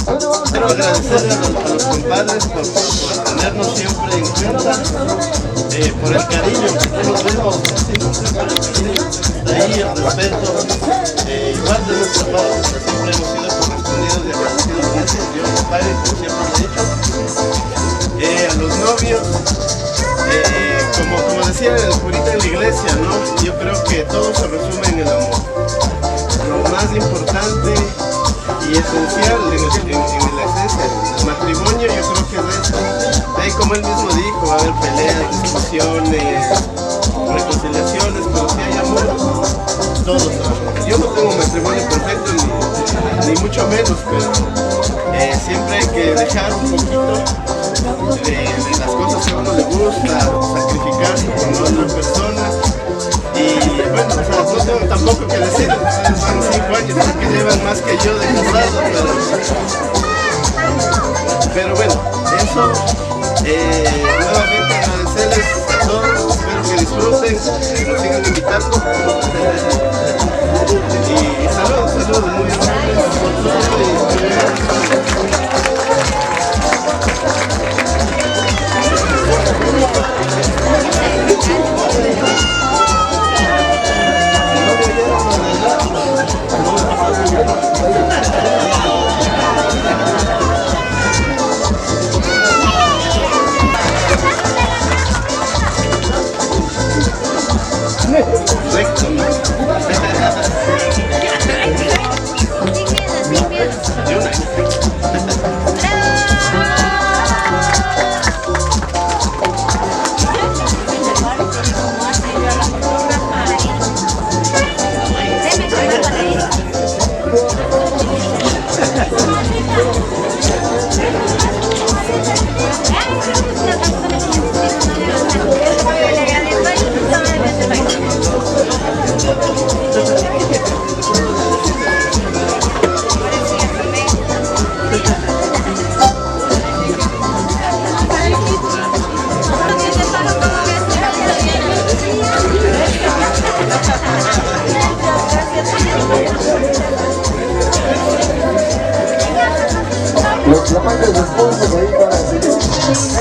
Quiero agradecer a los compadres por tenernos siempre en cuenta, por el cariño que nos vemos, ahí el respeto, igual de nuestra parte, siempre hemos sido correspondidos y agradecidos con eso, Dios nos pague, como siempre lo he dicho. A los novios, como decía el curita en la iglesia, ¿no? Yo creo que todo se resume en el amor. Lo más importante y esencial en la esencia del matrimonio, yo creo que es eso. Ahí, como él mismo dijo, va a haber peleas, discusiones, reconciliaciones, pero si hay amor, todo se va. Yo no tengo un matrimonio perfecto, ni mucho menos, pero siempre hay que dejar un poquito de las cosas que a uno le gusta, sacrificarse por la otra persona. Y bueno, o sea, no tengo tampoco que decir, ustedes van 5 años, creo que llevan más que yo de casado, pero bueno, eso, nuevamente agradecerles a todos, espero que disfruten, que nos sigan invitando, y saludos, muy amables por todo y los flamantes esposos ahí para el señor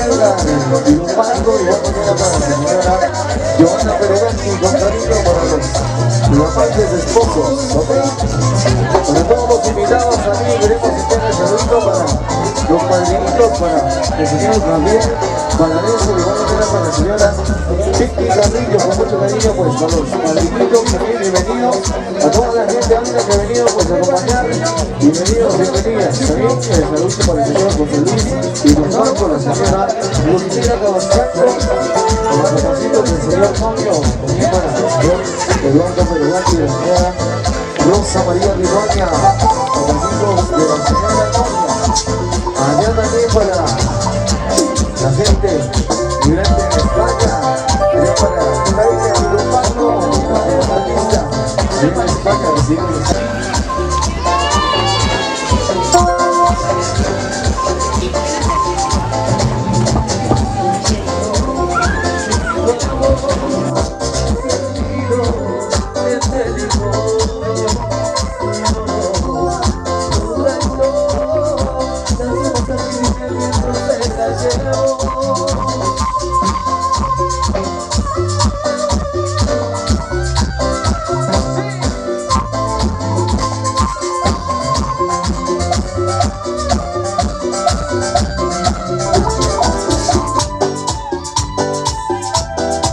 Edgar Lumbardo, y vamos a para la señora Joana Pereganti, con cariño para los flamantes esposos, ¿ok? Para todos los invitados también queremos enviar el saludo para los padrinitos, para el señor también, para eso, y vamos a para la señora Vicky Carrillo, con mucho cariño, pues para los padrinitos también, bienvenidos a toda la gente amiga que ha venido pues a acompañar, bienvenidos, bienvenidas, también el saludo para el señor José Luis y nosotros, la señora Lucila Cabascanto, con los papacitos del señor Tonio, también para el señor Eduardo Peregati y la señora Rosa María Rigoña, papacitos de la señora Tonio, allá también para la gente migrante en España, allá para Jaime Agrupano, la artista, allá en España reciben.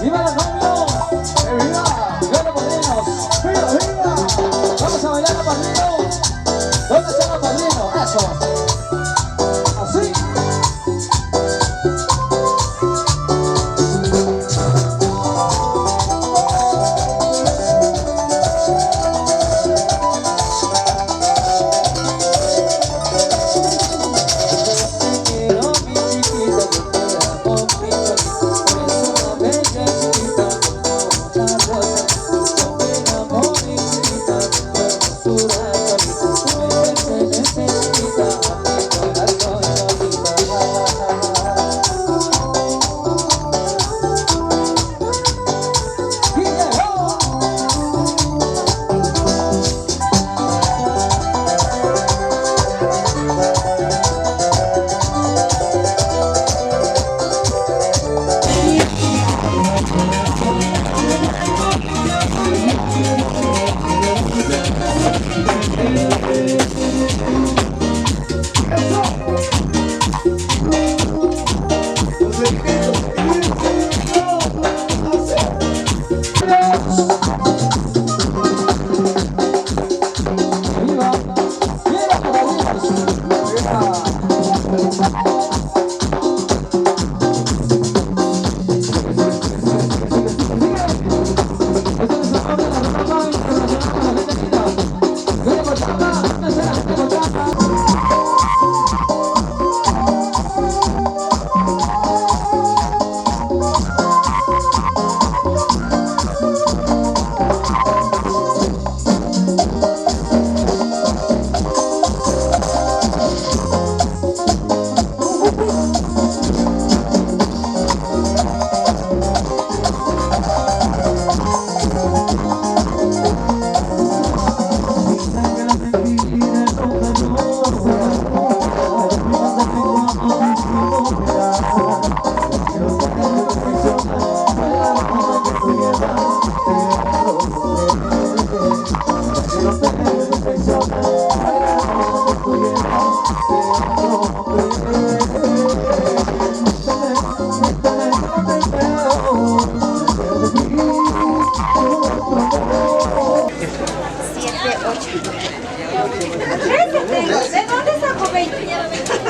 ¡Viva la familia!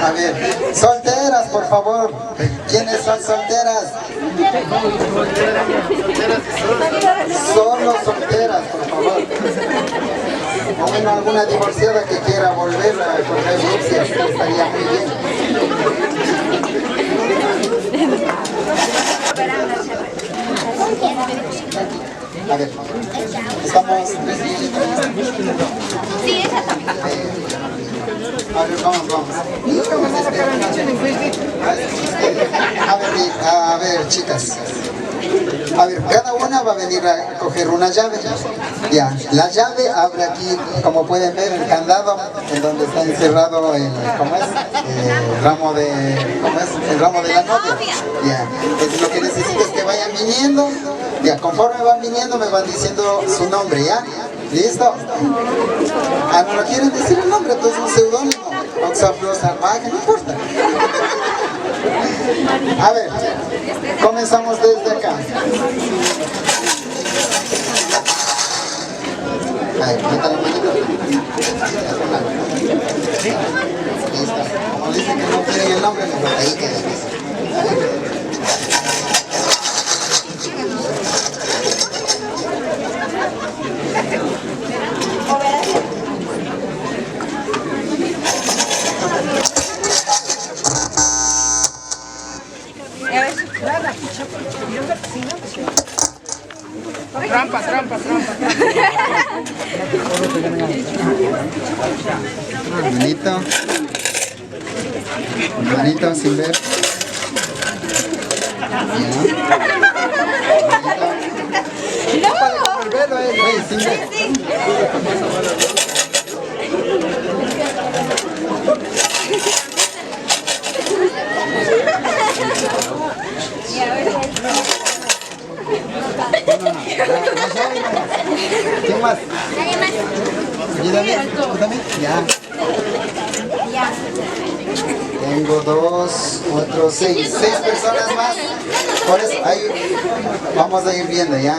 A ver, solteras, por favor. ¿Quiénes son solteras? Solo solteras, por favor. O bueno, alguna divorciada que quiera volver a coger nupcias, estaría muy bien. A ver, estamos... Sí, esa también. A ver, vamos. A ver, chicas. A ver, cada una va a venir a coger una llave. Ya, la llave abre aquí, como pueden ver, el candado, en donde está encerrado el, ¿cómo es? El ramo de, ¿cómo es? El ramo de la novia. Ya, entonces lo que necesito es que vayan viniendo. Ya, conforme van viniendo me van diciendo su nombre, ¿ya? ¿Listo? Ah, ¿no lo quieren decir el nombre? Entonces un seudónimo. Oxaflor Salvaje, no importa. A ver, comenzamos desde acá. A ver, meta la manito. Listo. Como dicen que no quieren el nombre, mejor ahí queda. Trampa. Manito sin ver. Sin ver. ¿Quién más? ¿Ayúdame? ¿Tú también? Ya. Tengo 2, 4, 6 personas más. Por eso, ahí vamos a ir viendo ya.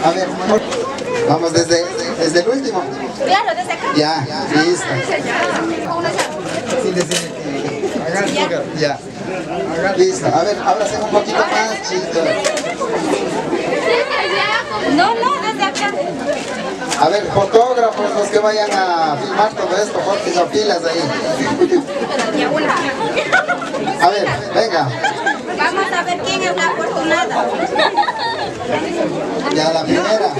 A ver, vamos desde el último. Claro, desde acá. Ya, listo. Sí, ya. Listo. A ver, ábrase un poquito más, chicos. No, desde acá. A ver, fotógrafos, los que vayan a filmar todo esto, porque no pilas ahí. A ver, venga. Vamos a ver quién es la afortunada. Ya la primera.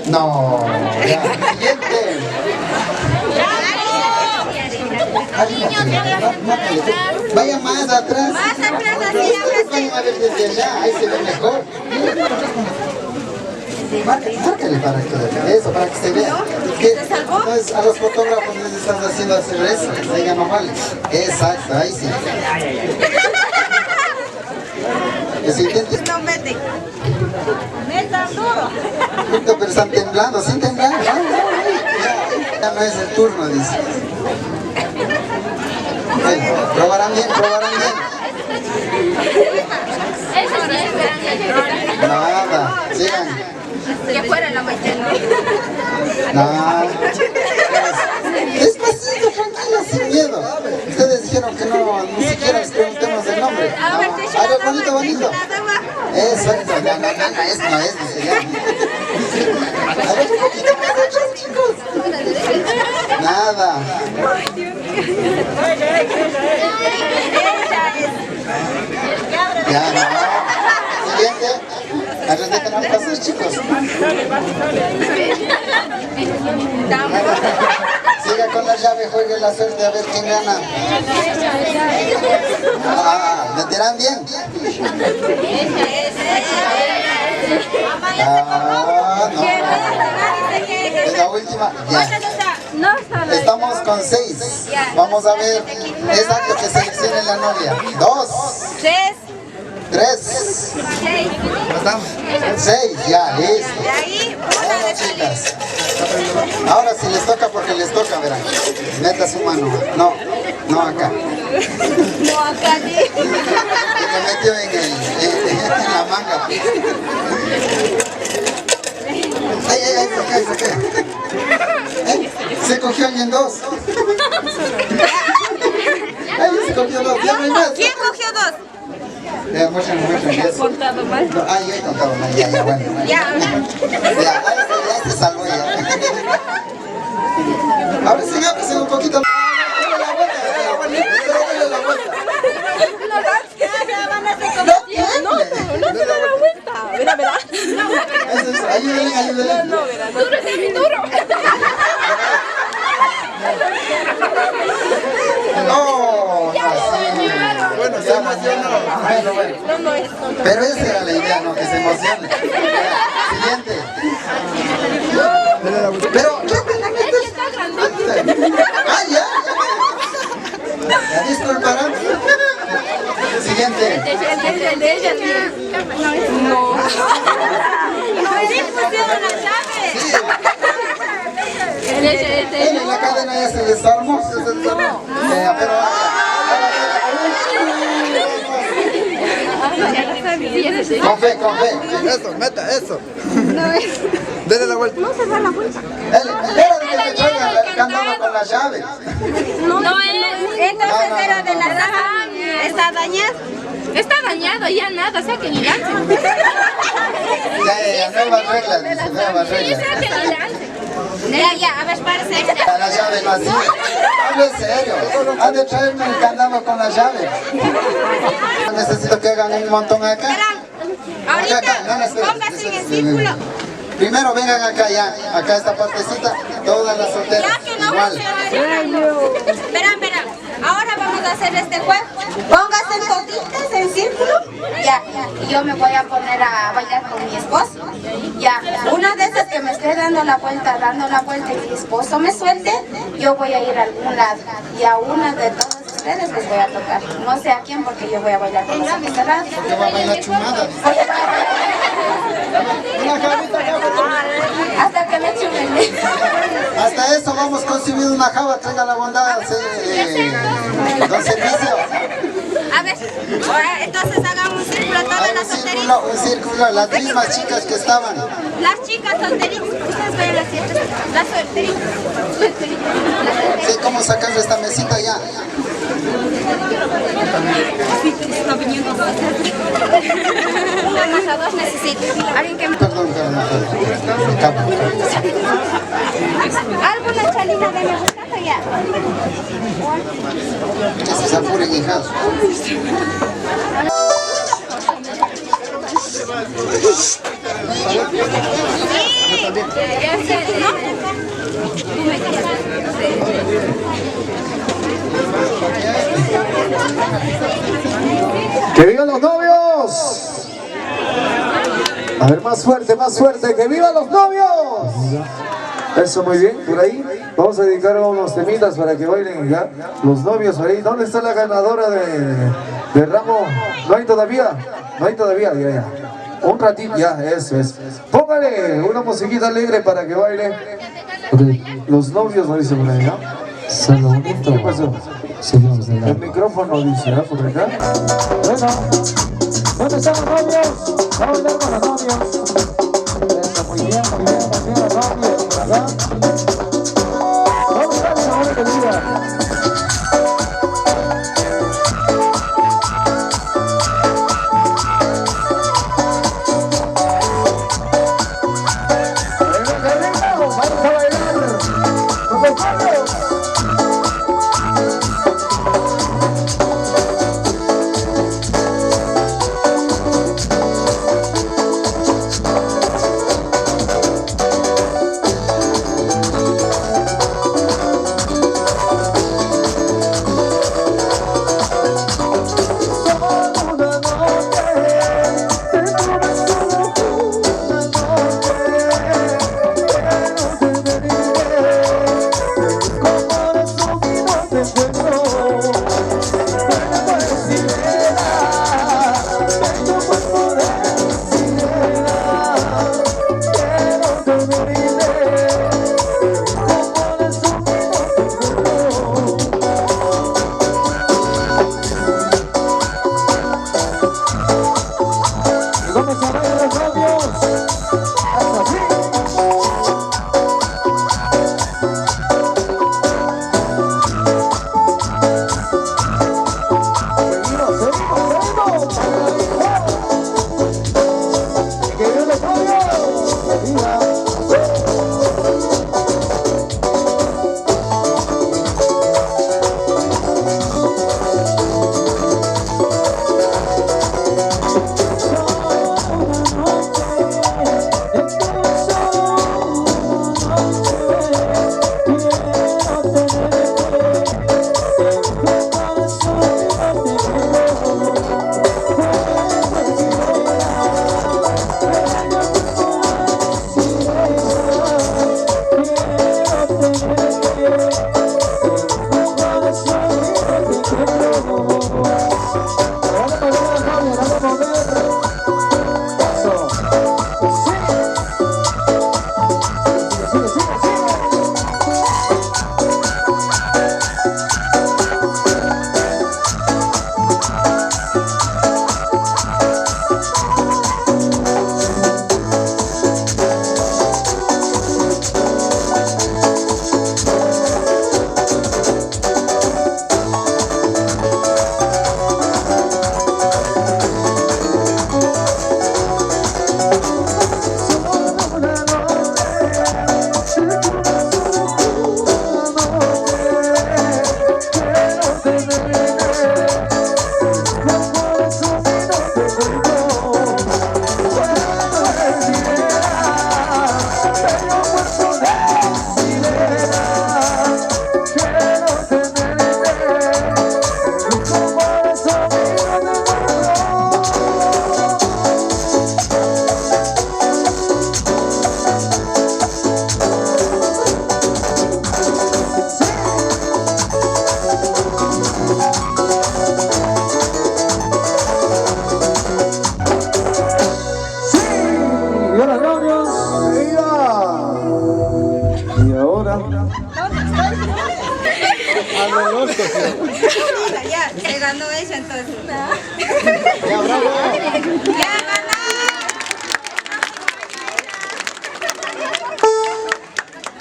No, ya. Siguiente. Vaya más atrás. Más atrás, así, Ustedes vayan a ver desde allá, ahí se ve mejor. Márcale para que eso, para que se vea. Entonces a los fotógrafos les estás haciendo hacer eso, venga, no vale. Exacto, ahí sí. Eso intenten. No mete. Metan duro. Pero están temblando, sin temblar. Ya no es el turno, dice. Probarán bien. Nada, sigan. Que fuera la mañana. Nada. Despacito, tranquila, sin miedo. Ustedes dijeron que no, ni siquiera les preguntemos el nombre. No. A ver, bonito, bonito. Eso, no, es, dice ya. A ver, un poquito más atrás, chicos. Nada. Ya, no. Siguiente. Atrás déjenos pasar, chicos. Siga con la llave, juegue la suerte a ver quién gana. ¿Meterán bien? No. Es la última. Ya. Estamos con 6. Vamos a ver. Exacto, que seleccione la novia. 2. 3. 6, ya, listo. Bueno, chicas. Ahora si les toca porque les toca, verán. Meta su mano. No acá. No, acá sí. Se metió en la manga. Ay, saqué. Se cogió alguien 2. Ay, se cogió 2. Ya no hay más. ¿Quién cogió 2? Muestran. ¿Has contado mal? No, yo he contado mal, ya, bueno. Ya se salvó ya. Ahora sigamos un poquito más. Dale la vuelta. No se da la vuelta. Mira. Eso, ayúdenle. No, duro, es mi duro. No, bueno, se emocionó. Bueno. Pero esa era la idea, ¿no? Que se emocione. Siguiente. Pero, ya. Disculparán. Siguiente. El de ella. No. Sí, pusieron la llave. En la cadena ya se desarmó. Pero... Con fe. Eso, meta, eso. Dele la vuelta. No se da la vuelta. Era de que me traigan el candado con la llave. No es. Entonces era de la caja. Está dañado. Está dañado, ya nada, saquen y lancen. Ya, nuevas reglas, dice, nuevas reglas. Ya, a ver, parece. La llave no así. Hablo en serio. Han de traerme el candado con la llave. Necesito que hagan un montón acá. Ahorita, No, póngase en el círculo. Primero vengan acá ya, acá esta partecita, todas las solteras. Ya que no igual. Verán. Ahora vamos a hacer este juego. Pónganse toditas en círculo. Ya. Y yo me voy a poner a bailar con mi esposo. Ya. Una de esas que me esté dando la vuelta y mi esposo me suelte, yo voy a ir a algún lado. Y a una de todas ustedes les voy a tocar. No sé a quién porque yo voy a bailar con los ojos cerrados. Yo voy a bailar chumada. Hasta que me chumen. Hasta eso vamos consumiendo una java, tenga la bondad, don servicio. A ver, ahora entonces hagan un círculo todas las solteritas. Un círculo, las mismas chicas que estaban. Las chicas solteritas, ustedes ven las chicas, las solteritas. Sí, ¿cómo sacar esta mesita ya? Está viniendo un amasador necesito. Alguien que me... Perdón. ¿Alguna chalina de mi buscando ya? Que se apuren, hijas. ¡Que vivan los novios! A ver, más fuerte, ¡que vivan los novios! Eso, muy bien, por ahí vamos a dedicar unos temitas para que bailen ya los novios ahí. ¿Dónde está la ganadora de ramo? ¿No hay todavía? Ya. Un ratito, ya, eso es. Póngale una musiquita alegre para que baile. Los novios, no dice por ahí, ¿no? Solo bonito. ¿Qué pasó? Seguimos adelante. El micrófono dice, ¿ah? Por acá. Bueno, ¿dónde están los novios? Vamos a bailar con los novios. Eso, muy bien, también los novios, por acá. Vamos a darle una buena bebida. Ya, se ganó ella entonces. Ya, bravo. Ya ganó.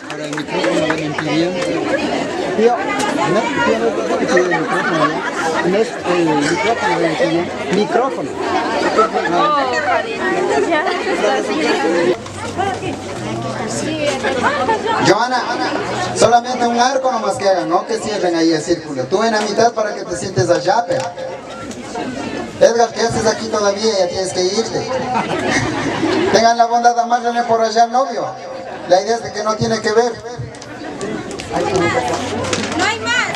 Ahora el micrófono me impidió. Tío, no el micrófono. No es el micrófono me impidió. Micrófono. Joana, solamente un arco nomás que hagan, no que cierren ahí el círculo. Tú en la mitad para que te sientes allá, pero... Edgar, ¿qué haces aquí todavía? Ya tienes que irte. Tengan la bondad, amárrenle por allá al novio. La idea es de que no tiene que ver. No hay más.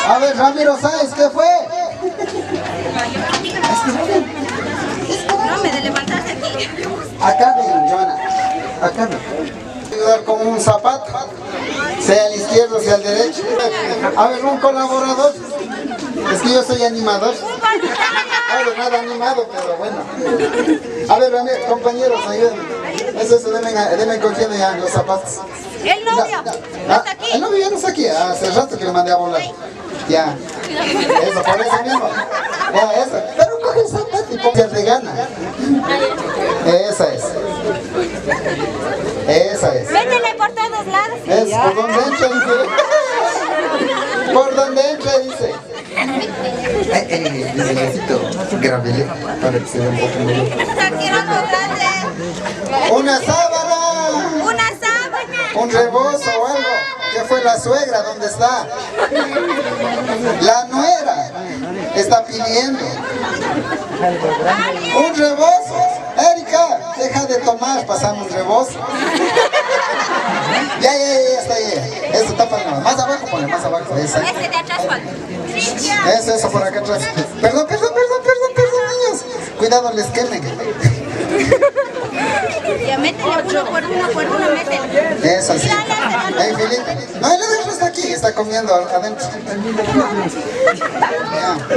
A ver, Ramiro Sáenz, ¿qué fue? No me de levantarse aquí. Acá ven, Joana. Acá ven. Ayudar con un zapato, sea al izquierdo, sea al derecho. A ver, un colaborador. Es que yo soy animador. A ver, nada animado, pero bueno. A ver, compañeros, ayúdenme. Eso, deben cogiendo ya los zapatos. El novio. ¿No está aquí? El novio ya no está aquí. Hace rato que le mandé a volar. Ya. Eso, por eso mismo. Ya, eso. Pero coge el zapato y póngase gana. Esa es. Esa es. Métele por todos lados. Es por donde entra, dice. Por donde entra, dice. Necesito grábele para que se vea un poco mejor. Está tirando grande. Una sábana. Una sábana. Un rebozo o algo. ¿Qué fue la suegra? ¿Dónde está? La nuera está pidiendo. Un rebozo. Erika, deja de tomar, pasamos un rebozo. Ya está ahí. Eso tapa más abajo, pone más abajo. Esa. Ese de atrás, Juan. Eso por acá atrás. Perdón, niños. Cuidado, les quemen. Ya métele uno por uno, métele. Eso sí. Ahí, Felipe. No, el otro está aquí, está comiendo adentro.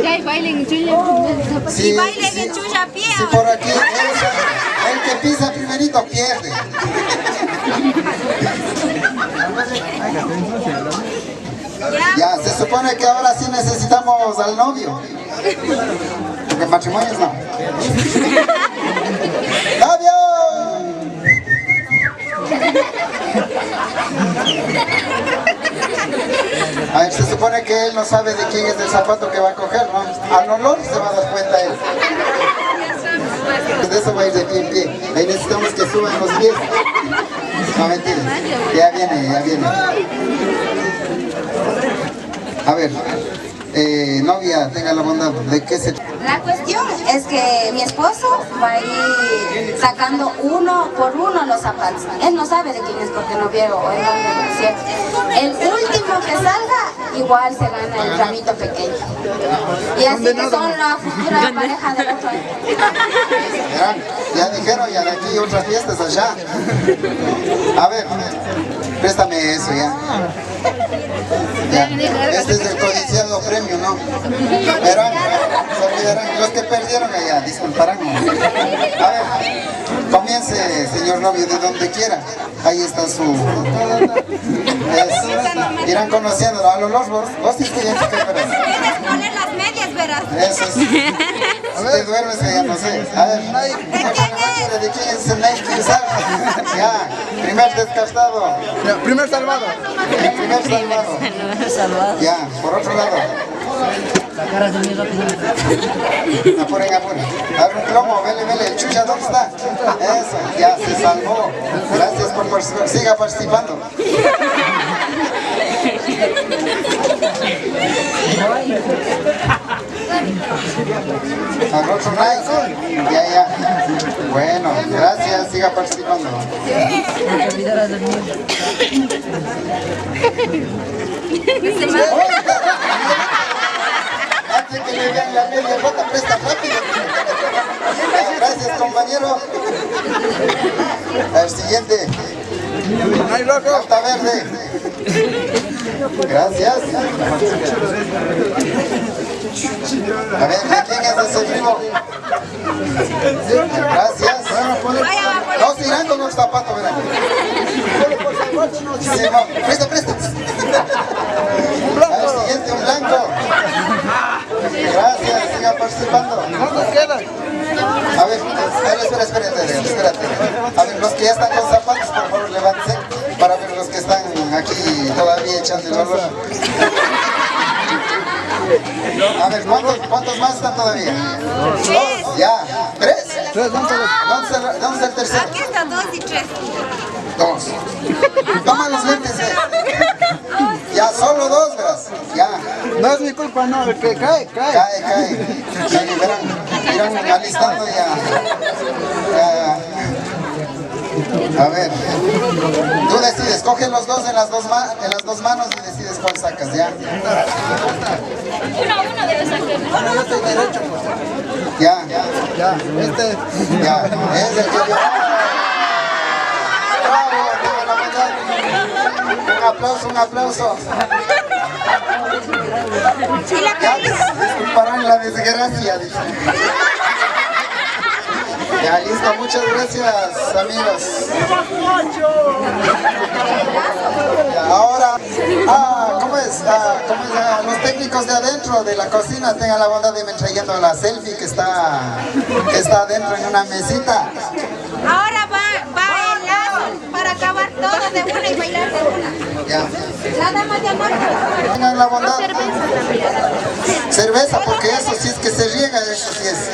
Ya hay baile en Chuya. Sí, Y baile bien chulla pie. sí, por aquí. Eso. El que pisa primerito pierde. Ya, se supone que ahora sí necesitamos al novio. Porque matrimonios no. ¡Novio! A ver, se supone que él no sabe de quién es el zapato que va a coger, ¿no? Al olor se va a dar cuenta él. De eso va a ir de pie en pie. Ahí necesitamos que suban los pies. No, mentira. Ya viene. A ver, novia, tenga la bondad, ¿de qué se trata? La cuestión es que mi esposo va a ir sacando uno por uno los zapatos. Él no sabe de quién es porque no vio en dónde, ¿cierto? El último que salga, igual se gana el ramito pequeño. Y así que son la futura pareja del otro año. Ya dijeron, ya de aquí otras fiestas allá. A ver, préstame eso ya. Este es el codiciado premio, ¿no? Verán, se olvidarán. Los que perdieron allá, disculparán. A ver, comience, señor novio, de donde quiera. Ahí está su... irán conociendo a los vos tienes que identificar, verás. Tienes que poner las medias, verás. Eso es. Si te duermes, que ya no sé. A ver, ¿de quién es el Nike? ¿Quién sabe? Ya, primer descartado. Primer salvado. El primer salvado. Ya, por otro lado. Apuren. Abre un plomo, vele. Chucha, ¿dónde está? Eso, ya se salvó. Gracias por participar. Siga participando. Al otro Nike. Ya. Bueno, gracias, siga participando. Antes que le vean la media rota, presta rápido. Gracias, compañero. El siguiente. Carta verde. Gracias. A ver, ¿de quién es ese primo? Gracias. No se irán con los zapatos, verán. Sí, no. Presta. Al siguiente, un blanco. Gracias, siga participando. ¿Cuántos quedan? A ver, espérate. A ver, los que ya están con zapatos, por favor, levántense para ver los que están aquí todavía echando el olor. A ver, ¿cuántos más están todavía? Dos, ya. ¿Tres? ¿Dónde está el tercero? Aquí están 2 y 3. Dos. Toma los lentes, Ya, solo 2, verás. Ya. No es mi culpa, no, el que cae. Cae. Sí, verán, irán alistando ya. A ver. Tú decides, coge los dos en las dos manos y decides cuál sacas, ¿ya? Uno debe sacar. Yo estoy derecho, pues. Ya. Ya, este. Ya, es el que yo... ¡Bravo! Tengo la bondad. Un aplauso. Ya, disculparán la desgracia, dice. Ya, listo, muchas gracias, amigos. Ahora, ¿cómo es? Los técnicos de adentro de la cocina tengan la bondad de irme trayendo la selfie que está adentro en una mesita. Ahora va el lazo para acabar todo de una y bailar de una. Ya. La dama de amor. Tengan la bondad. Cerveza, porque eso sí es que se riega, eso sí es.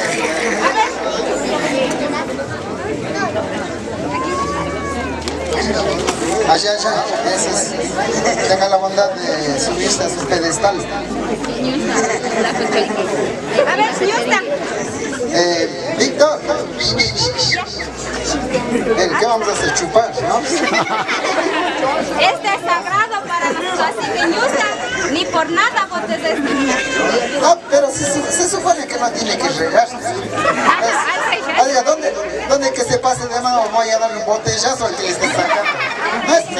Allá, eso es. Tengan la bondad de subirse a sus pedestales. A ver, señorita. Víctor. ¿Qué vamos a hacer? Chupar, ¿no? Este es sagrado para nosotros, así que ñusa, ni por nada botes esto. No, pero se supone que no tiene que regarse. Oiga, ¿dónde que se pase de mano voy a darle un botellazo al que le esté sacando? No es así.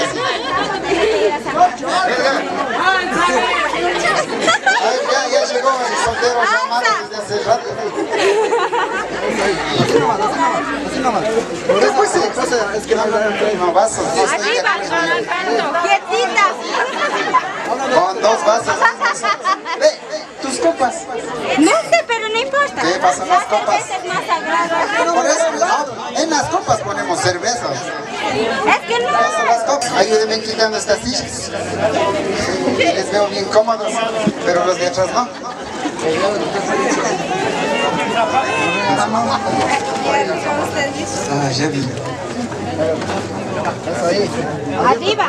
Ya llegó el soltero llamado desde hace rato. Después sí, es que no vasos. Arriba, quietita. Con 2 vasos. Ve, tus copas. No sé, pero no importa. ¿Qué pasa en las copas? La cerveza es más sagrada. Por eso, no, en las copas ponemos cerveza. Es que no. Eso, las copas. Ayúdenme quitando estas sillas. Les veo bien cómodos, pero los de atrás no. Ah, ya vi. Arriba.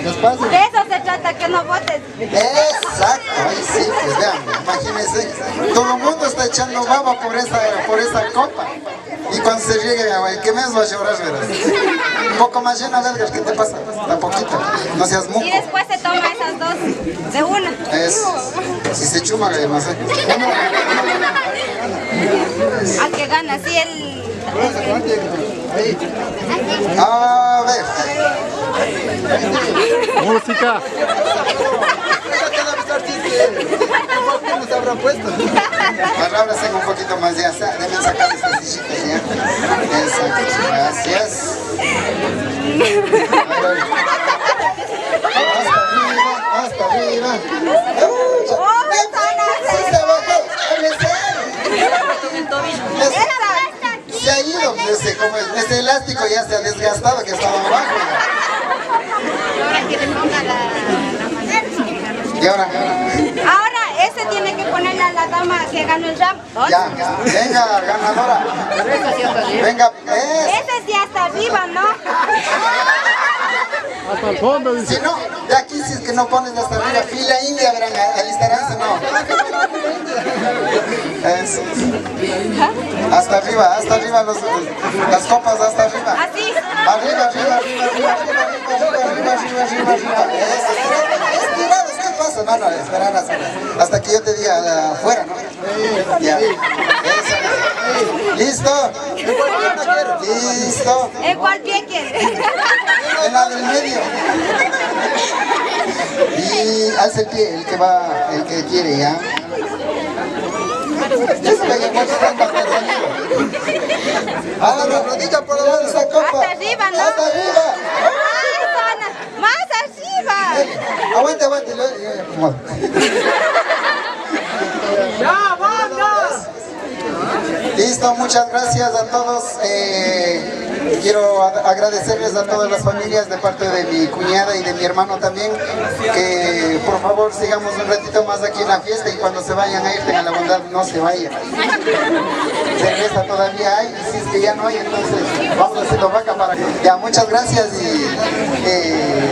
Despacio. De eso se trata, que no botes. Exacto, ahí sí, pues vean, imagínense, todo el mundo está echando baba por esa copa. Y cuando se riega, el que menos va a llorar, verás. Un poco más llena, Edgar, ¿qué te pasa? Tan poquito, no seas muco. Y después se toma esas dos de una. Si se chuma, no sé. Al que gana, sí, el... A ver. Música. Nos habrán puesto. Palabras tengo un poquito más ya. Deben sacar estas sillitas ya. Exacto, gracias. Hasta arriba. Sí se bajó. Se ha ido, este elástico ya se ha desgastado que estaba abajo. ¿Y ahora? Ahora, ese tiene que ponerle a la dama que ganó el rap. Ya, venga, ganadora. Venga, Ese sí hasta arriba, ¿no? Hasta el fondo, dice. si no, de aquí si es que no pones hasta arriba, fila india, verán, alistarán, no. Eso. Hasta arriba las copas hasta arriba. Así. Arriba. Eso. Estirados, ¿qué pasa? No, esperar hasta que yo te diga afuera, ¿no? Ya. Eso. ¿Listo? ¿Listo? ¿En cuál pie quieres? En la del medio. Y alza el pie, el que quiere, ¿ya? Hasta la rodilla por debajo de esta copa. Hasta arriba, ¿no? Hasta arriba. Más arriba. Aguante. ¡Ya, vamos! Listo, muchas gracias a todos. Quiero agradecerles a todas las familias de parte de mi cuñada y de mi hermano también, que por favor sigamos un ratito más aquí en la fiesta y cuando se vayan a ir tengan la bondad, no se vayan. Cerveza todavía hay, y si es que ya no hay, entonces vamos a hacerlo vaca para que... Ya, muchas gracias y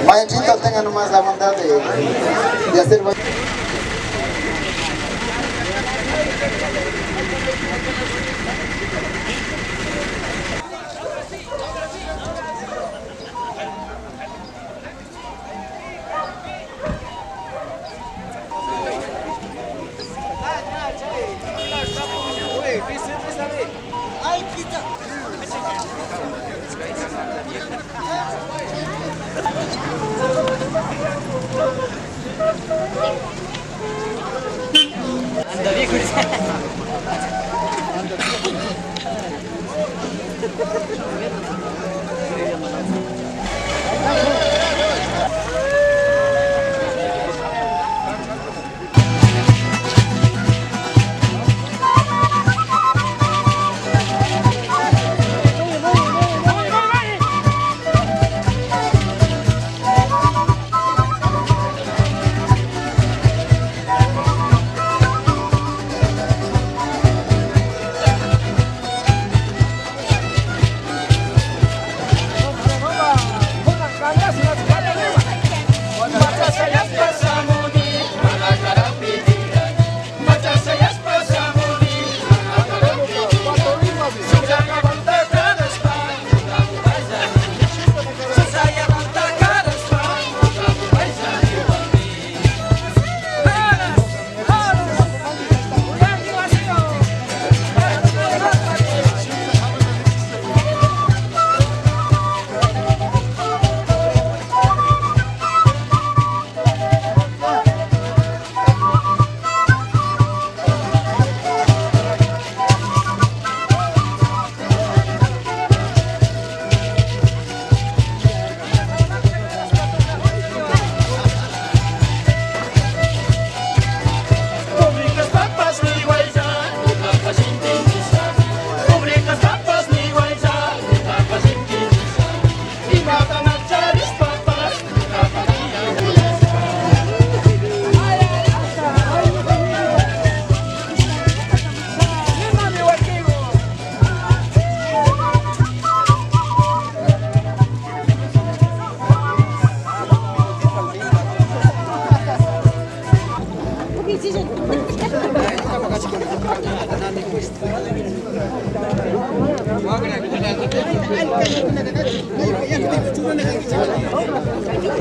maestrito, tengan nomás la bondad de hacer... Anda,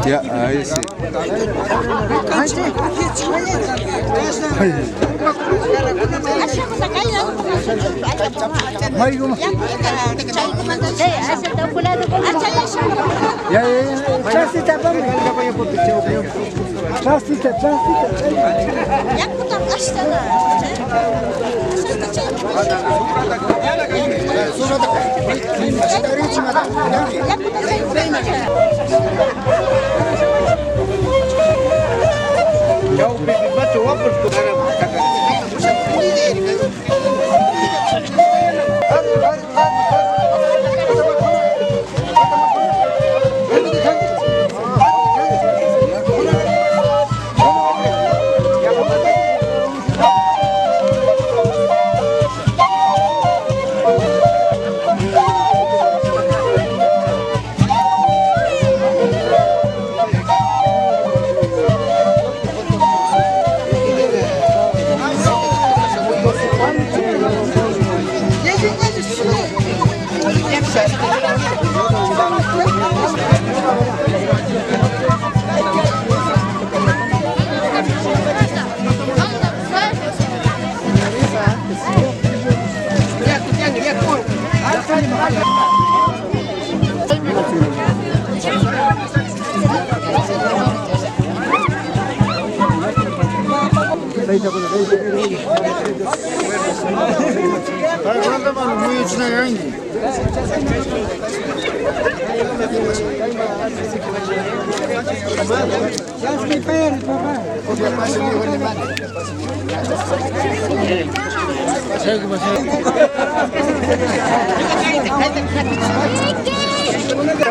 Ya, ahí sí.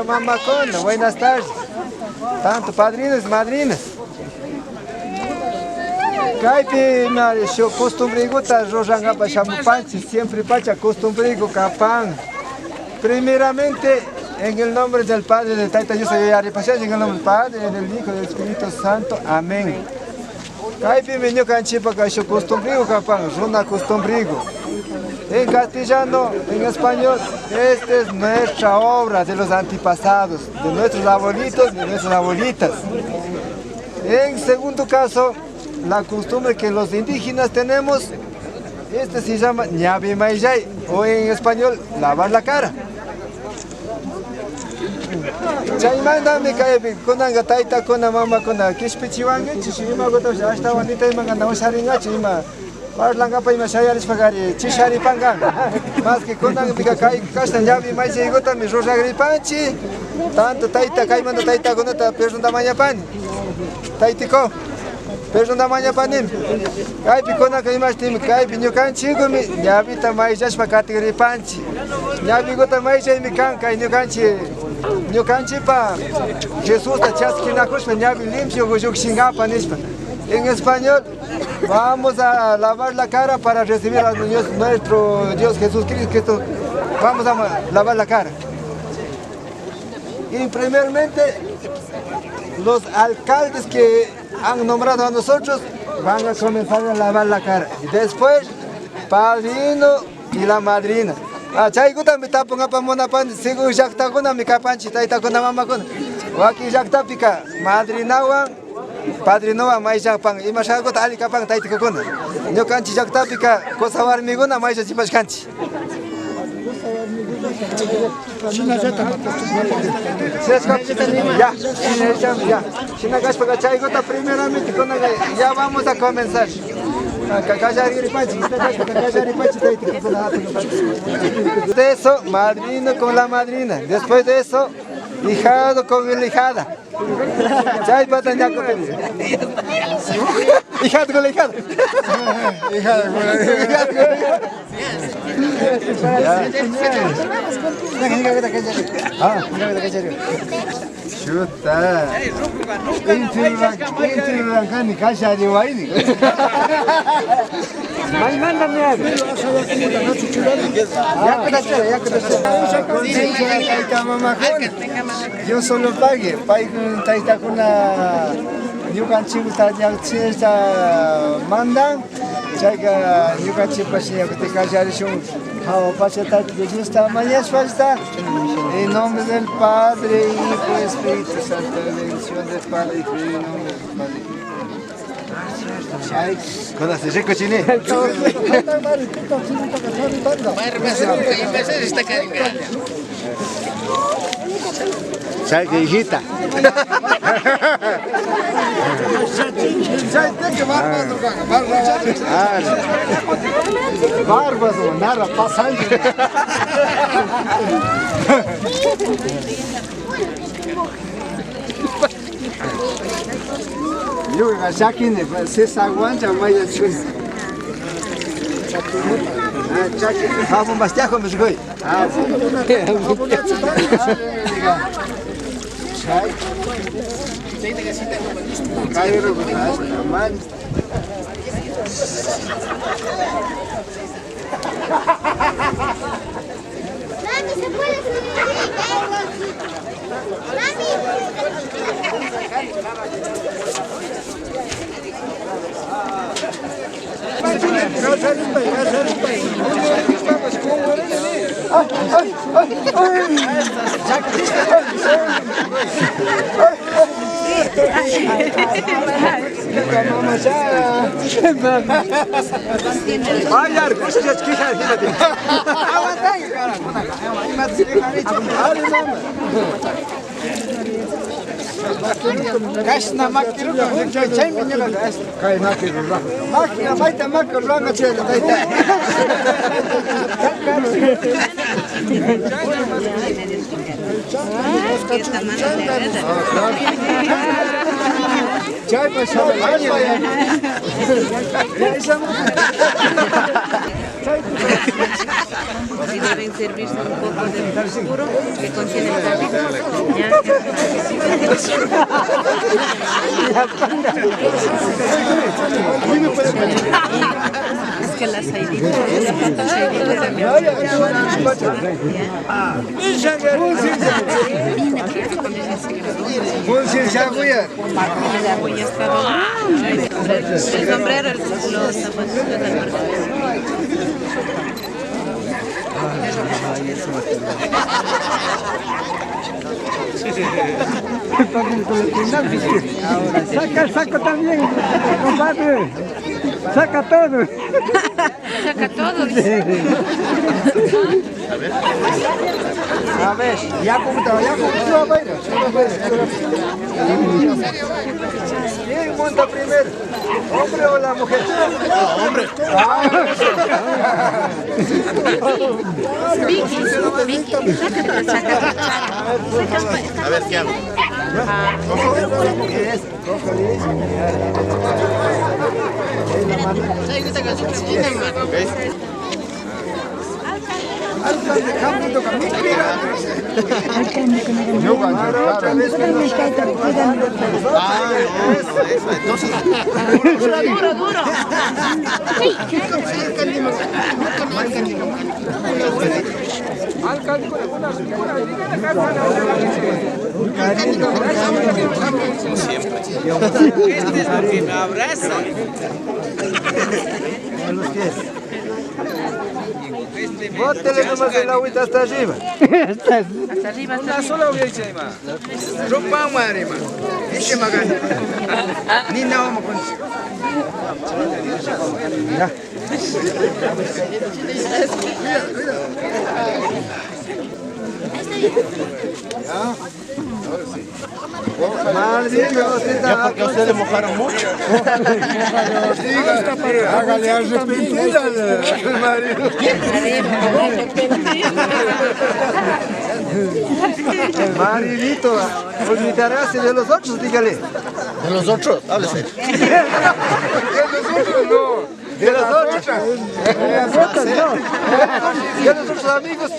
Mamá Conda, buenas tardes. Tanto padrinos y madrinas. Caipi, yo costumbre gusta rojanga para chamupanchi, siempre pacha costumbre capan. Primeramente, en el nombre del Padre, del Taita, yo soy Aripachá, en el nombre del Padre, del Hijo, del Espíritu Santo. Amén. Caipi, me dio canchipa que yo costumbre capan, runa costumbre. En castellano, en español, esta es nuestra obra de los antepasados, de nuestros abuelitos y de nuestras abuelitas. En segundo caso, la costumbre que los indígenas tenemos, este se llama ñabi maillay, o en español, lavar la cara. Chaymanda me cae con la taita, con la mamá, con la kishpichiwanga, chishima gotos, hasta bonita y mangandamos haringa, chima. Parlangapa pa ima shayaris pagari chishari pangan más que con pica kai castan yabi mai se gota mi rosagri panchi tanto taita kai manda taita gonata perunda maña pan taitiko perunda maña panim kai picona kai mas tim kai pinyo kan chigo mi yabi ta mai jas pakati panchi yabi gota mai se mi kan kai nyo kanchi pa Jesús ta chaski na kush yabi limpio gojuk singapa nispa. En español, vamos a lavar la cara para recibir a nuestro Dios Jesucristo. Vamos a lavar la cara. Y primeramente, los alcaldes que han nombrado a nosotros van a comenzar a lavar la cara. Y después, padrino y la madrina. Chay gusta mi tapo nga pamona pan, sigo jakta kuna mi kapanchi taita kuna mama kuna. Waki jakta pika madrinawan. Padrinoa maisha pang imasha ko tali kapang taiti ko kuna nyo kanchi jakta pika ko sawar mi guna maisha chipas kanchi ya sina gas paga chay gota primeramente kuna ya vamos a comenzar de eso madrino con la madrina, después de eso hijado con la hijada. Chay patan ya con hijado con la hijada. Hijado con la hijada. Chuta. Inti bangkani kasha di waini. Mai manda me. Ya que mamá. Yo solo pague, taita con la ñuqanchikta ñaqchista mandan chayqa ñuqanchikpas ñakuti kallarishun hawapachatata de gusta mañashpasta en nombre del Padre, Hijo y Espíritu Santo, la bendición del Padre y del nombre del Padre. Conoces ese cochine. ¿Sabes qué hijita? Bárbaro, nada, pasando. Yo ya que se aguanta vaya chus. Vamos más ya con mis güey. Mami, ¿se puede Kasna makiru chay minyala kai makiru makina maita makiru ranga chela daita chay pasaba Si deben servirse un poco de puro que contiene el es que las saiditas, la pata saidita también. El sombrero, los zapatos del Saca el saco también, compadre. Saca todo. Saca todo. A ver, ya como a ver. ¿Quién monta primero? ¿Hombre o la mujer? Hombre. A ver, ¿qué hago? Eso, entonces. Duro. Este es lo que me abraza. Bótele nomás el agüita hasta arriba. Hasta arriba. Una sola voy a echar más. Rompa madre más. Eche más gana. Ni nada vamos con eso. Ya porque ustedes mojaron mucho. Hágale arrepentido al marido. Maridito, olvidarás de los otros, dígale. De los otros, háblese. De los otros no. De las otras. De los otros amigos.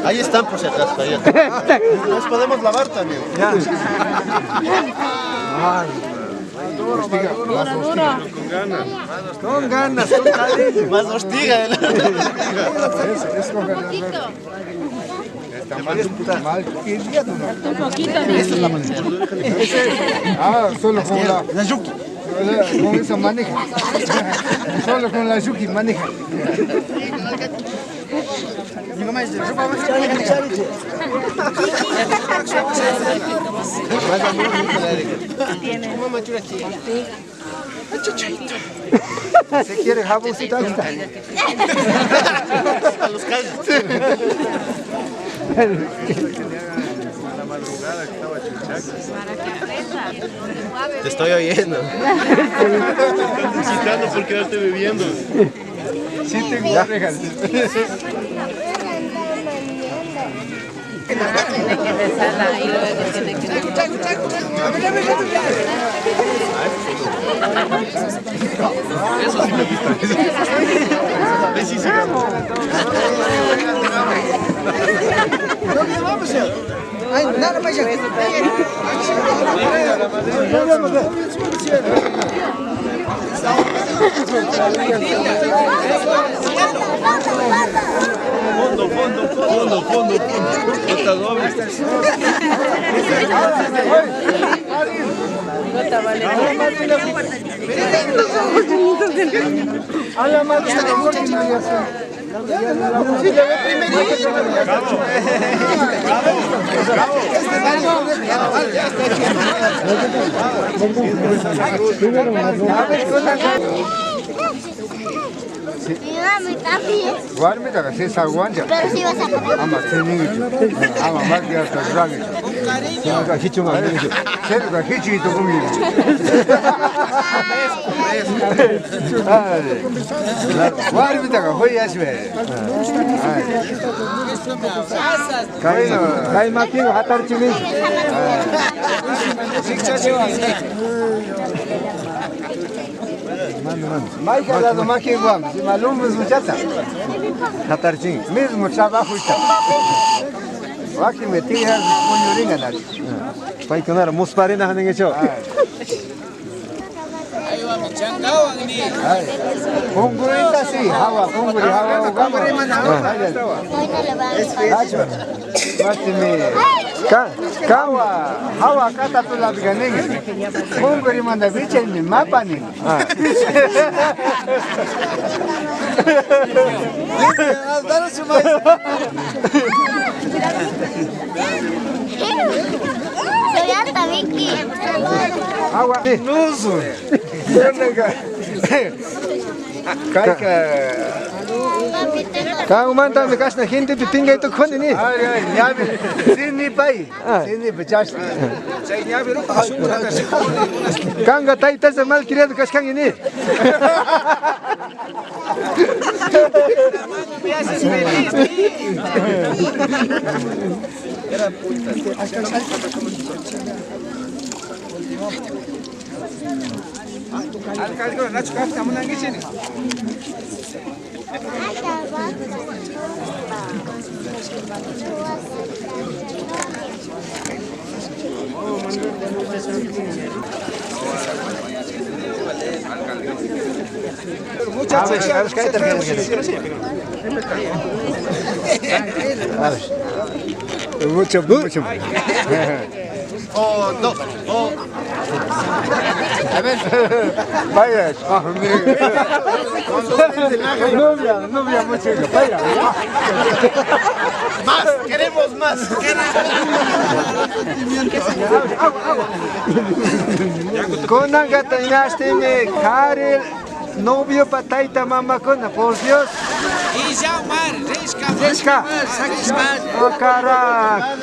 Ahí están por si acaso. Ahí. Nos podemos lavar también. Duro. Con ganas, con cariño. Más hostiga. Esta es la manera. Ah, solo con la yuki. Con eso maneja. Solo con la yuki maneja. Se quiere jaboncito. A los callos. Te estoy oyendo. Estoy musicando por quedarte bebiendo. Sí, tengo orejas. Tiene que rezarla y luego tiene que... Eso sí me gusta. Ahí sí sigamos. Ay, nada más ya. Fondo. Gota doble. Gota vale. A la madre está de Guarda, que se aguanta. Pero si vas a comer. Ama, ama, marca hasta grande. Será que hicho más. Será que hicho y tu comida. Guarda, que fue ya se. Kai making hatar chini. Mai cada do making guam, si malum muchacha. Hatar chini, mesmo trabajo está. Waki metia punyoringa nari. Pai konar musparina haninge cho. Kongurita si, hawa, konguri, hawa, konguri mana hawa. Kawa, hawa kata tu labi ganing. Konguri mana bichen ni mapa ni. Soy alta, Vicky. Hawa, nusu. Kaika. Kau manta me kasna gente pipinga itu koni ni. Nyabi, sini pai, sini becas. Kanga tai tas mal kira tu kaskang ini. Mucho. Oh, no. Oh. A ver. Vaya. Novia, mucho. Vaya. Más, queremos más. Konan gatañaste me Karel novio pataita mama kona, por Dios. Risca. Oh, caraca.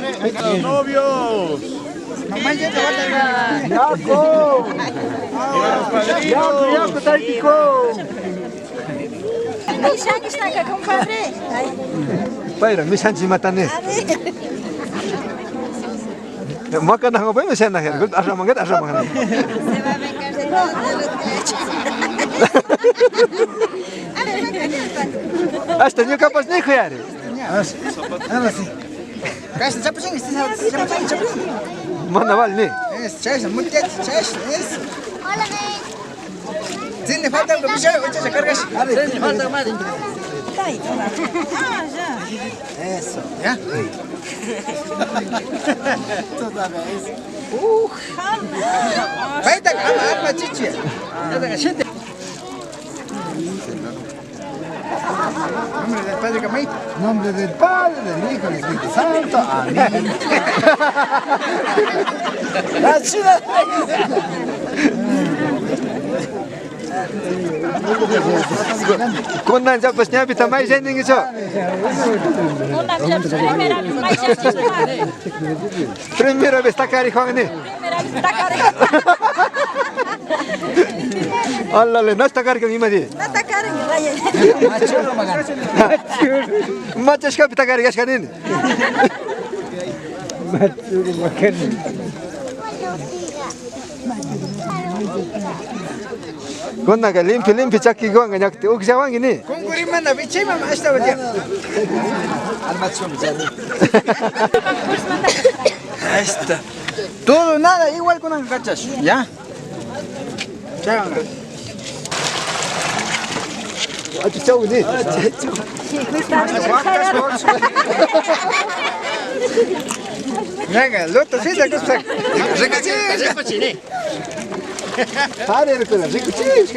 Novios. Yaco, taitico. Mishan está acá, compadre. Paira, Mishan matane. Makan ang apa Mishan na her. Asam mangat. Se va a vengar de todos los Hasta nyo kapas ni khayari. Кажется, запущен, запущен. Manaval ni. Чайся, мультяк, чайся, Hola, Ney. Sin falta, pero ya, oye, se cargas. Hola, Eso, ¿ya? Baita ama chichi. Nombre del Padre Camay. Nombre del Padre, del Hijo y del Espíritu Santo. Amén. La chida. Kundan zapasnya bisa mai sending iso. Primeira vez takari khogni. Allah le nasta karke mimadi. Macas ka pitakari gaskanin. Macuru makan. Konna ka limpi chakki gonga nyakte ukjawangi ni. Kunguri mana bichi mama esta badia. Esta. Todo nada igual con las gachas, ¿ya? Chao. Achi chau ni. Venga, loto sí da cosa. Recachine. Tareるからしか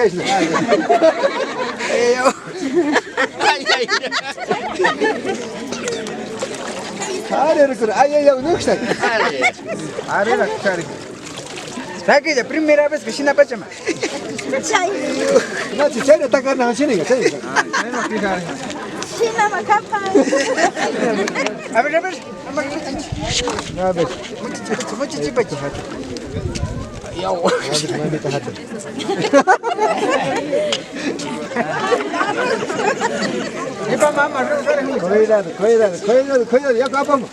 しない。Tareるからay抜きたい。Are la cara. Sabe que primera vez que China pachama. No, si chai takar na chini ga chai. China macapa. A ver. A ver. Mucho chipachi. Iba mama, cuidado, ya acabamos.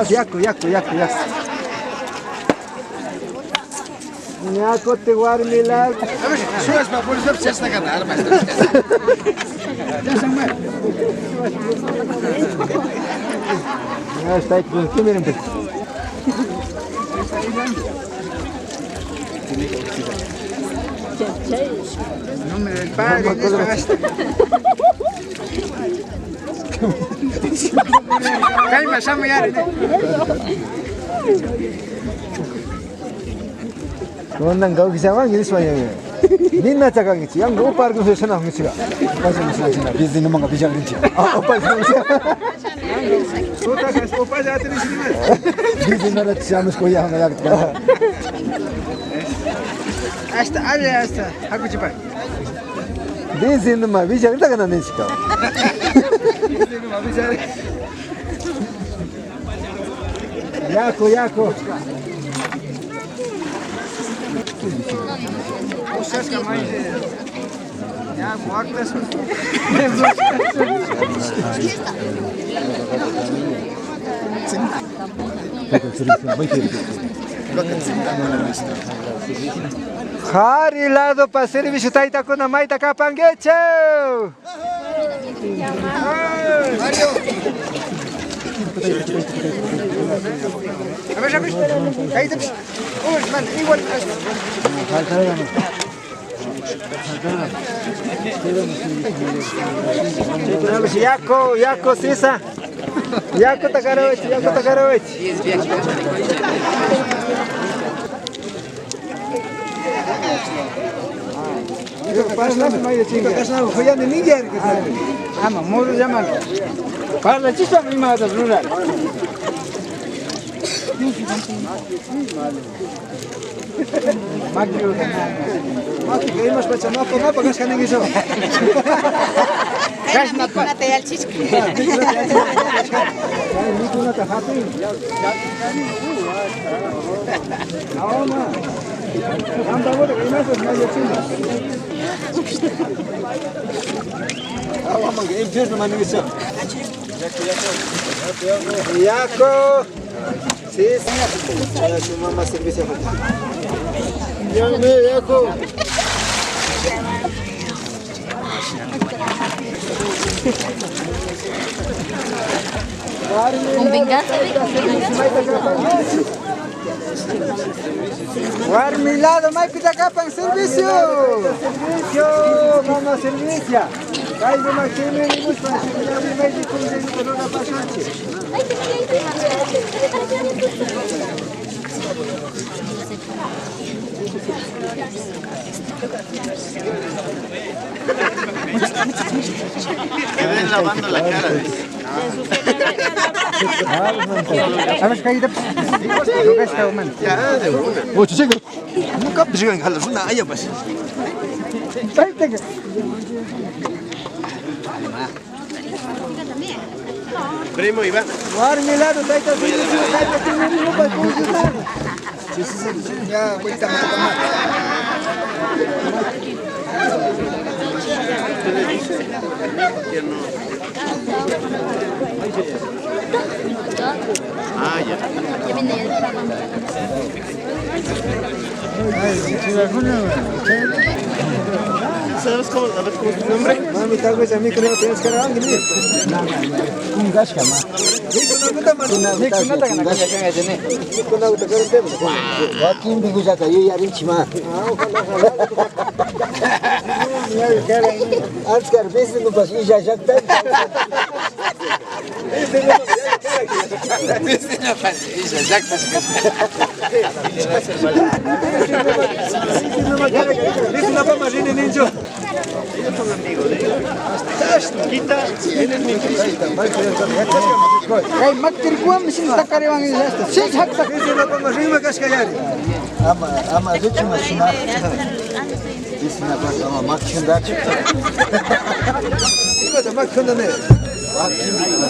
Yaku. Yaku te guarmilar. Subes para por eso se está ganando, maestro. Ya se muere. Ya está ahí, ¿qué miren pues? En nombre del Padre, calma, Samu ya. Kondan gau kisawan gini semuanya. Minna cakap gitu, yang gua parkir sana nggak sih? Masih sana. Biz ini mangga bicara gitu. Opa sih. Opa jatuh di sini. Biz ini ada siamus koya nggak gitu. Hasta, aku cepat. Biz ini mah bicara kita kan nih sih kau. Biz ini mah bicara. Yako. Usas kamay. Ya, muaktas. Hari lado para servicio taita kuna maita kapangecho. Mario. A ver. Ahí te. Man, igual. Yako sisa. Yako takarovich. Ama, modo llaman. Para la chicha misma de rural. Magro. Mati kaimas pachanapo na pagas kaning iso. Gas na pa. Nate al chiski. Miku na ta happy. Naoma. Anda bodo kaimas na yachina. Awa manga impir na maning iso. Yako. Sis. Su mama servicio. Yako. Con venganza. Guarmilado, Mike Pitacapa en servicio. Servicio, mama servicio. Que ven lavando la cara. Ya, de Primo Iván. Ya, ahorita me toca más. Ah, ya. ¿Sabes cómo, a ver, cómo es tu nombre? Mami, tal vez a mí que no tienes que dar algo. Un gasca más. Ellos son amigos de ellos. Quita, tienes mi ama leche machina. Dice una cosa, ama machunda. Iba de machunda ne.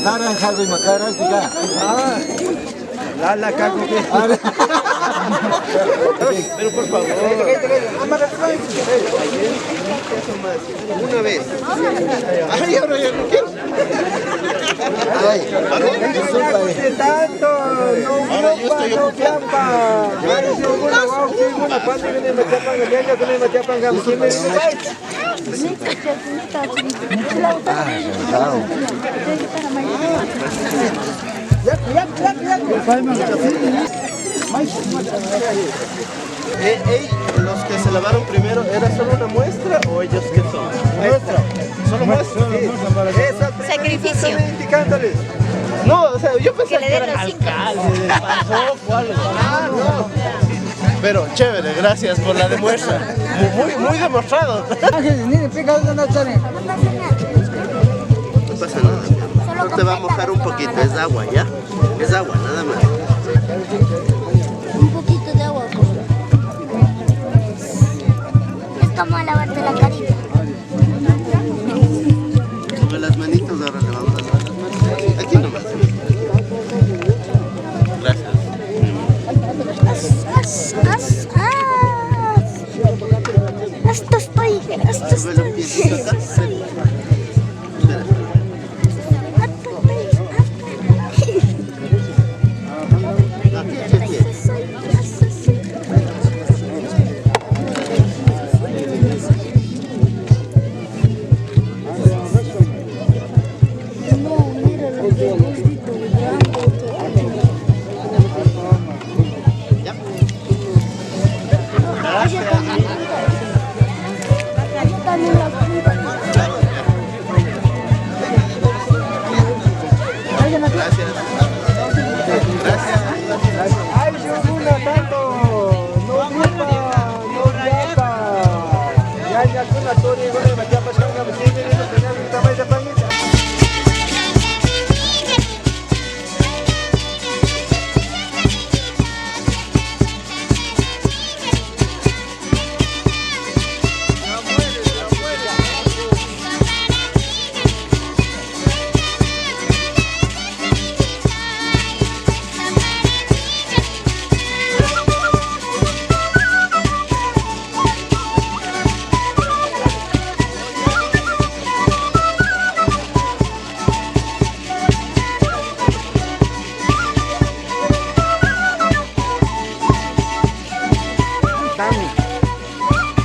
Naranja de macara diga. Ah. La cago que. Pero por favor. Una vez. Ay, ahora ya no quiero. Ay, tanto, Ahora yo estoy ocupado. Los que se lavaron primero, ¿era solo una muestra o ellos qué son? Muestra. Solo muestra. Sacrificio. Indicándoles. No, o sea, yo pensé Que le que den era los 5. alcalde, pasó, algo. Ah, no. Pero chévere, gracias por la demuestra. Muy demostrado. No pasa nada. No te va a mojar un poquito, es agua, ¿ya? Es agua, nada más. Un poquito de agua. Es como lavarte la carita. Sobre las manitos, ahora le vamos a lavar las manos. Aquí nomás. Gracias. Hasta estoy. Sube los piecitos acá. Espera. Aquí, aquí.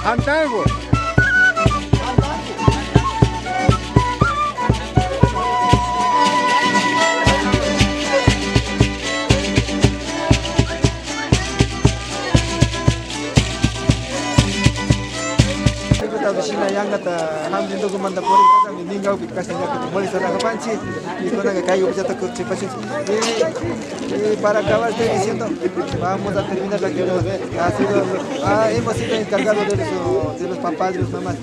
Antago. Vecina yang kata hamil tu kumanda pori ninga ubi castellano que molesta la panchi y con la que caigo ya toco chipachi. Y para acabar estoy diciendo, vamos a terminar la que hemos sido encargados de los papás y los mamás.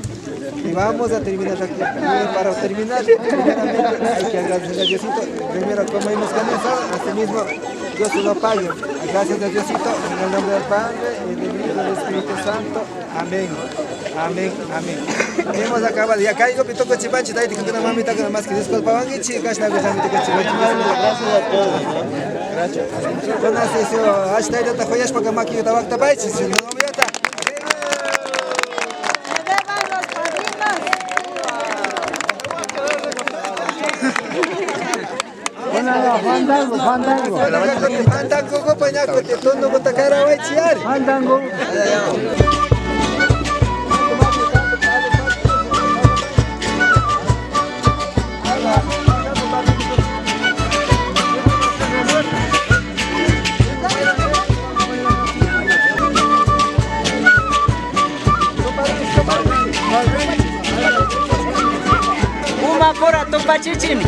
Y vamos a terminar aquí. Y para terminar, primeramente hay que agradecer a Diosito. Primero, como hemos comenzado, así mismo Dios lo pague. Gracias a Diosito, en el nombre del Padre, y del Hijo y del Espíritu Santo. Amén. Amén. Amén. Hemos acabado. Y acá digo, pito cochipanchi, da y te una mamita que nada más que disculpaban y chicas, la cosa que cochipanchi. Gracias a todos, ¿no? Gracias. Con asesio, hasta ahí te joyas porque maqui te va a tapar, si no me está. Fandango. Fandango ko pa niya ko tondo ko takara wai chiar. Fandango. Uma fora topa chichimi.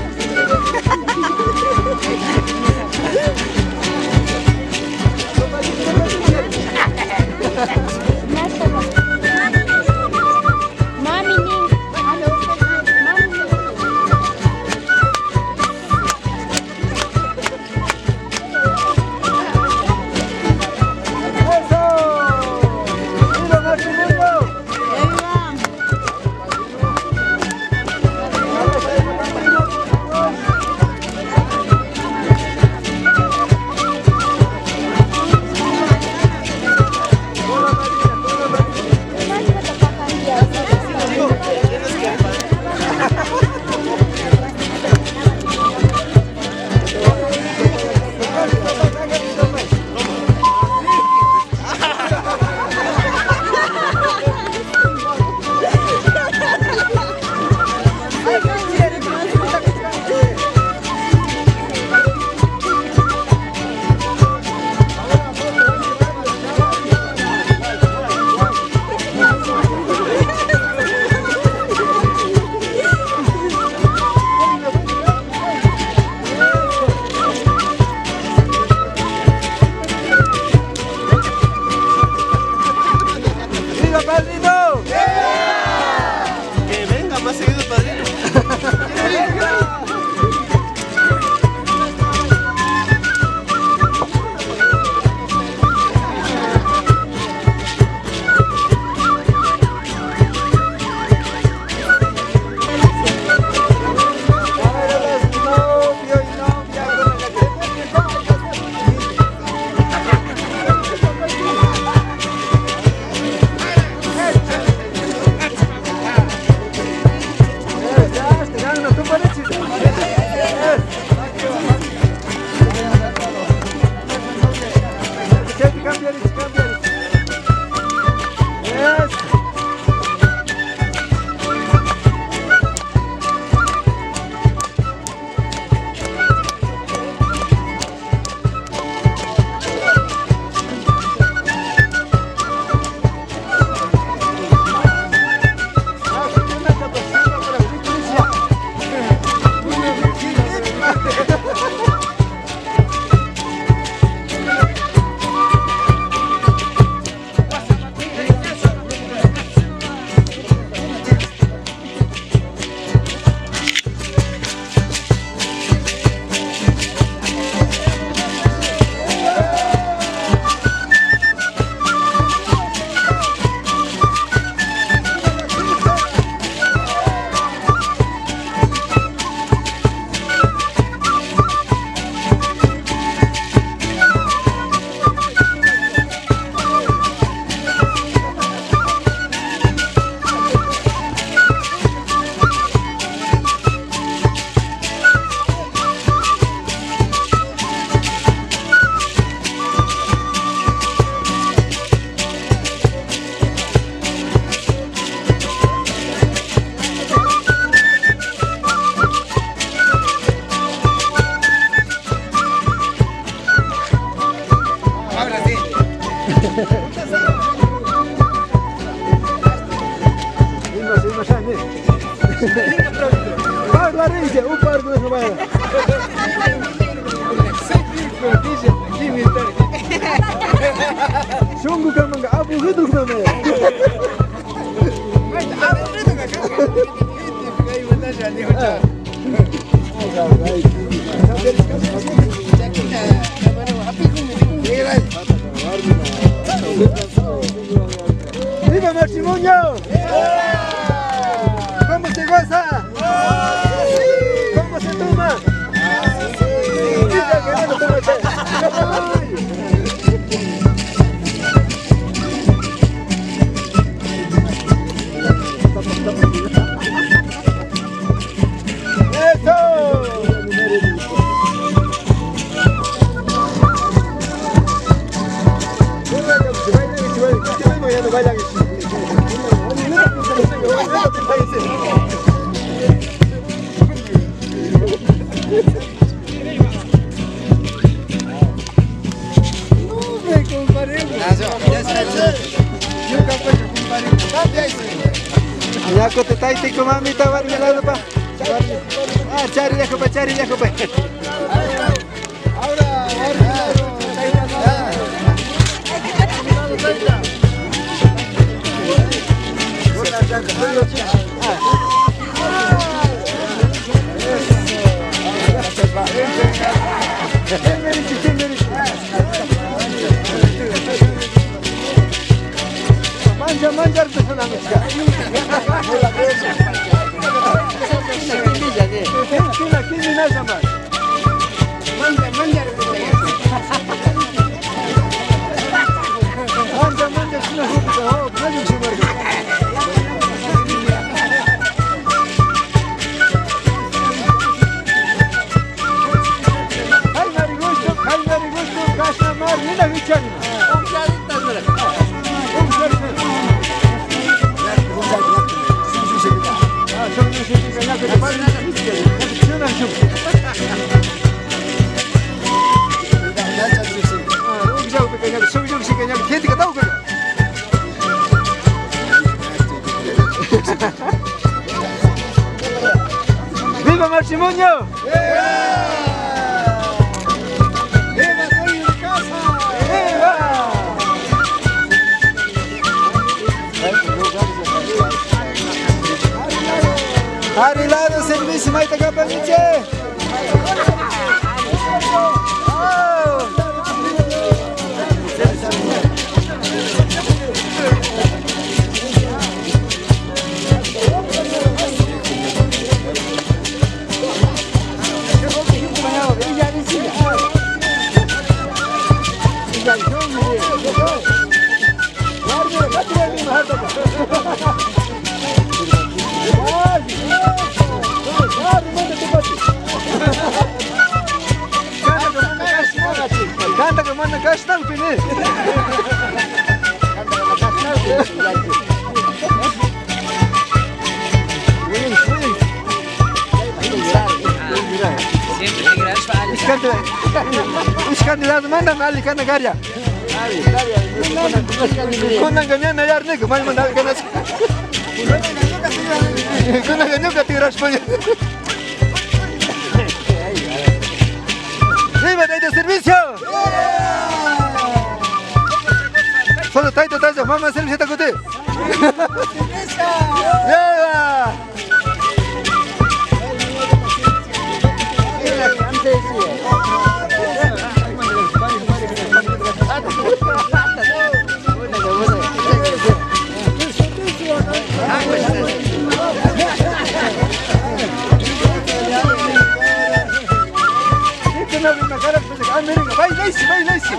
Imagina, dice, un par de eso vaya. Sungguh kan mangga abu hidup namanya. ¡Viva matrimonio! ¿Cómo se goza? ¿Cómo se toma? Dice que no lo toma. Aku tu taiti ko mami tawar ni lalu pa. Cari aku pa, cari aku pa. Manjar tu sana misga. Kini na zaman. Manjar. Manjar suna hobi ho, maju sumber. Hai mari gusto, kasna mar ni na vichani. ¡Viva matrimonio! ¡Viva dueño de casa! ¡Viva! Arreglado servicio, maita capaniche. Canta que manda castan pini. Iskandilat mana ali kana garya. Kunang ganyan na yarne ko man mandal kana. Kunang ganyan ka tiras pa. ¡Viva de servicio! Solo taito, mamá servicio tacote. ¡Viva! Terima kasih.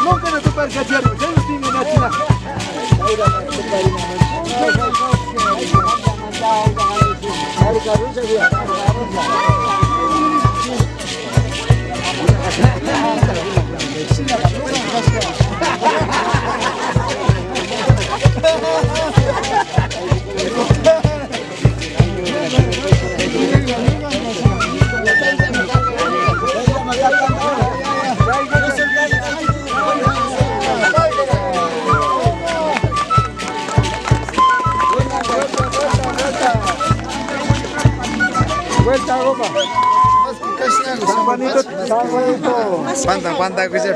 Nunca no te parece ya no tiene nada. Vuelta, Gopa. ¿Cuánta que se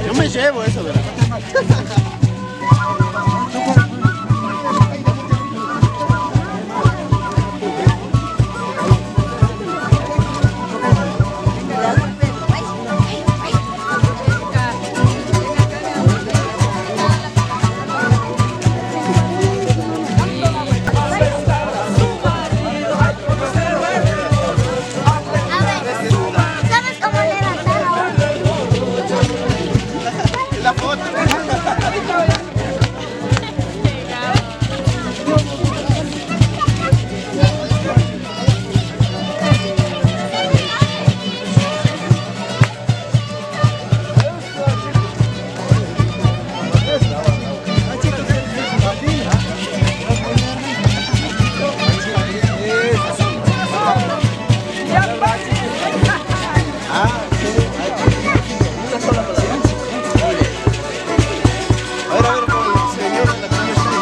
Yo me llevo eso, ¿verdad? ¿Sabes cómo levantar ahora? La foto. A ver, con el señor de la camioneta.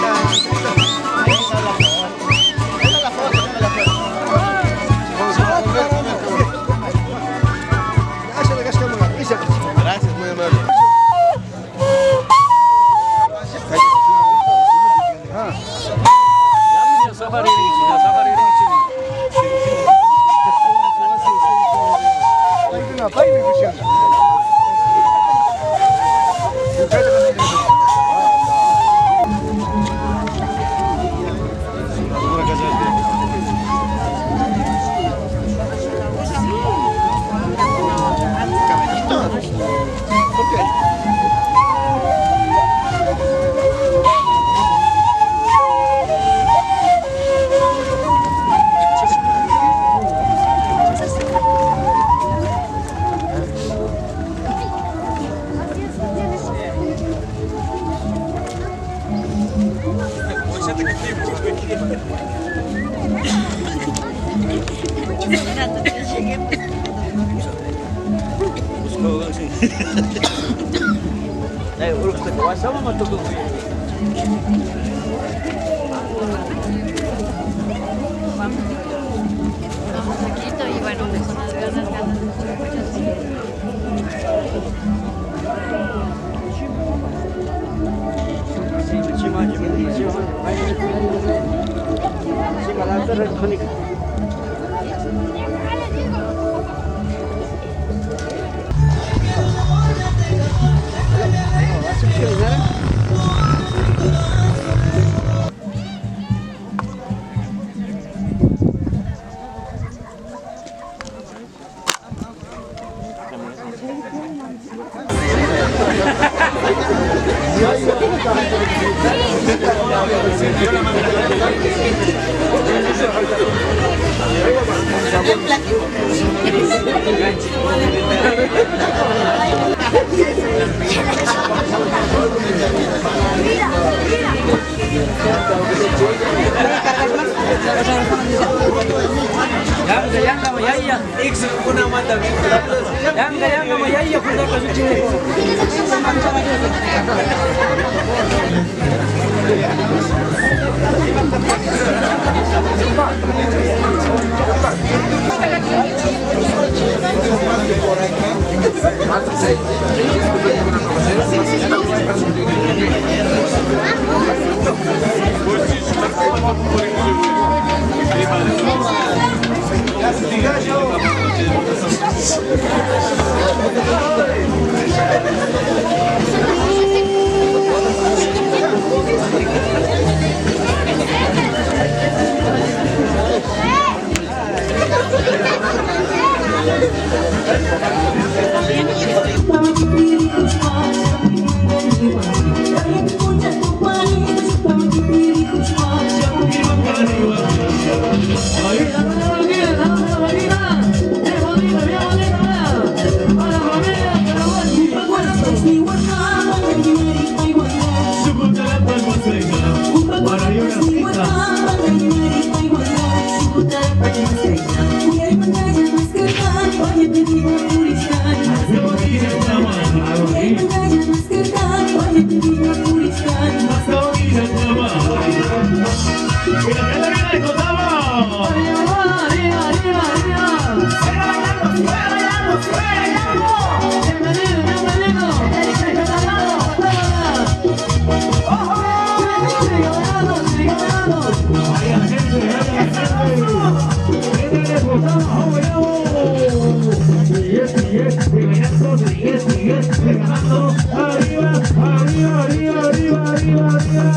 Esa es la foto, esa es la foto. Gracias, muy amable. Siete que Y bueno, con las ganas Arriba, arriba, arriba, arriba, arriba.